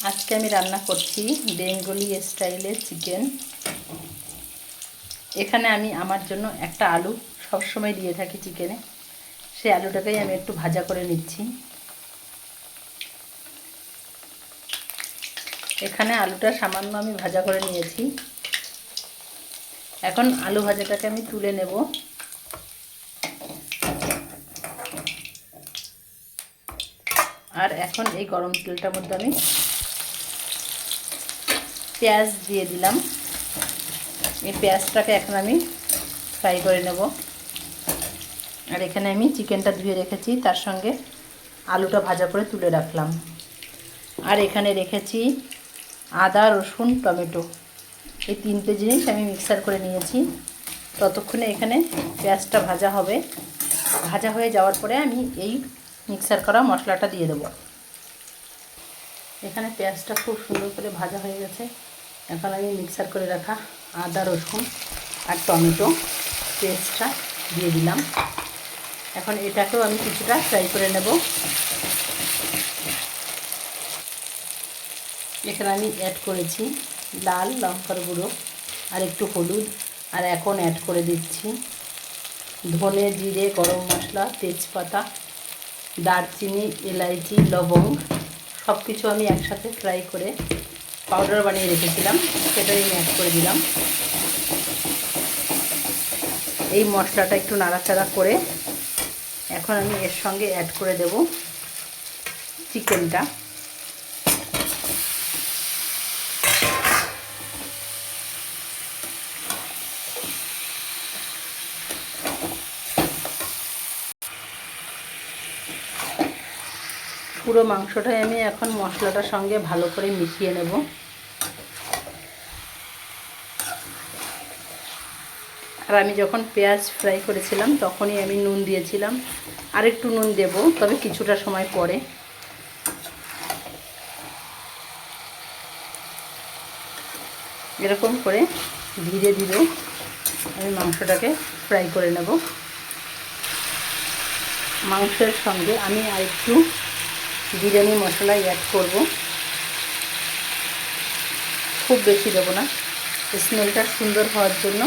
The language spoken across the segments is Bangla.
আজকে আমি রান্না করছি বেঙ্গলি স্টাইলের চিকেন। এখানে আমি আমার জন্য একটা আলু সবসময় দিয়ে থাকি চিকেনে, সেই আলুটাকেই আমি একটু ভাজা করে নিচ্ছি। এখানে আলুটা সামান্য আমি ভাজা করে নিয়েছি। এখন আলু ভাজাটাকে আমি তুলে নেব। আর এখন এই গরম তেলটার মধ্যে আমি পেঁয়াজ দিয়ে দিলাম। এই পেঁয়াজটাকে এখন আমি ফ্রাই করে নেব। আর এখানে আমি চিকেনটা ধুয়ে রেখেছি, তার সঙ্গে আলুটা ভাজা করে তুলে রাখলাম। আর এখানে রেখেছি আদা, রসুন, টমেটো, এই তিনটে জিনিস আমি মিক্সার করে নিয়েছি। ততক্ষণে এখানে পেঁয়াজটা ভাজা হবে। ভাজা হয়ে যাওয়ার পরে আমি এই মিক্সার করা মশলাটা দিয়ে দেবো। এখানে পেঁয়াজটা খুব সুন্দর করে ভাজা হয়ে গেছে। এখন আমি মিক্সার করে রাখা আদা, রসুন আর টমেটো পেস্টটা দিয়ে দিলাম। এখন এটাকেও আমি কিছুটা ফ্রাই করে নেব। এখানে আমি অ্যাড করেছি লাল লঙ্কার গুঁড়ো আর একটু হলুদ। আর এখন অ্যাড করে দিচ্ছি ধনে, জিরে, গরম মশলা, তেজপাতা, দারচিনি, এলাইচি, লবঙ্গ, সব কিছু আমি একসাথে ফ্রাই করে পাউডার বানিয়ে রেখেছিলাম, সেটাই আমি অ্যাড করে দিলাম। এই মশলাটা একটু নাড়াচাড়া করে এখন আমি এর সঙ্গে অ্যাড করে দেব চিকেনটা। পুরো মাংসটাই আমি এখন মশলাটার সঙ্গে ভালো করে মিশিয়ে নেব। আর আমি যখন পেঁয়াজ ফ্রাই করেছিলাম তখনই আমি নুন দিয়েছিলাম, আর একটু নুন দেব, তবে কিছুটা সময় পরে। এরকম করে ধীরে ধীরে আমি মাংসটাকে ফ্রাই করে নেব। মাংসের সঙ্গে আমি আর একটু বিরিয়ানি মশলা অ্যাড করব, খুব বেশি দেবো না। স্মেলটা সুন্দর হওয়ার জন্য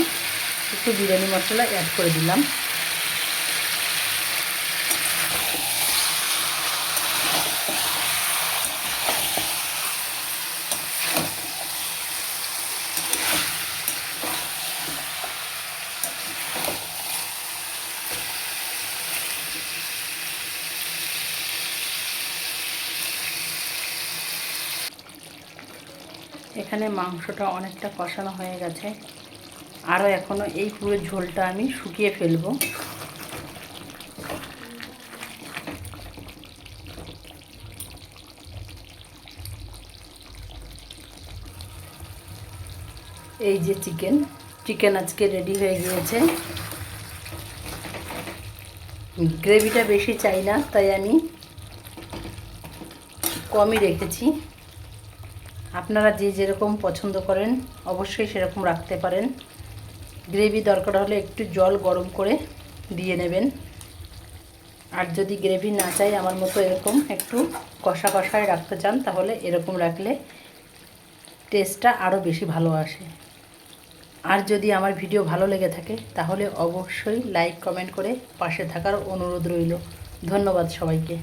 একটু বিরিয়ানি মশলা অ্যাড করে দিলাম। এখানে মাংসটা অনেকটা কষানো হয়ে গেছে, আরও এখনও এই পুরো ঝোলটা আমি শুকিয়ে ফেলব। এই যে চিকেন আজকে রেডি হয়ে গিয়েছে। গ্রেভিটা বেশি চাই না, তাই আমি কমই রেখেছি। আপনারা যে যেরকম পছন্দ করেন অবশ্যই সেরকম রাখতে পারেন। গ্রেভি দরকার হলে একটু জল গরম করে দিয়ে নেবেন। আর যদি গ্রেভি না চাই, আমার মতো এরকম একটু কষা কষায় রাখতে চান, তাহলে এরকম রাখলে টেস্টটা আরও বেশি ভালো আসে। আর যদি আমার ভিডিও ভালো লেগে থাকে তাহলে অবশ্যই লাইক কমেন্ট করে পাশে থাকার অনুরোধ রইল। ধন্যবাদ সবাইকে।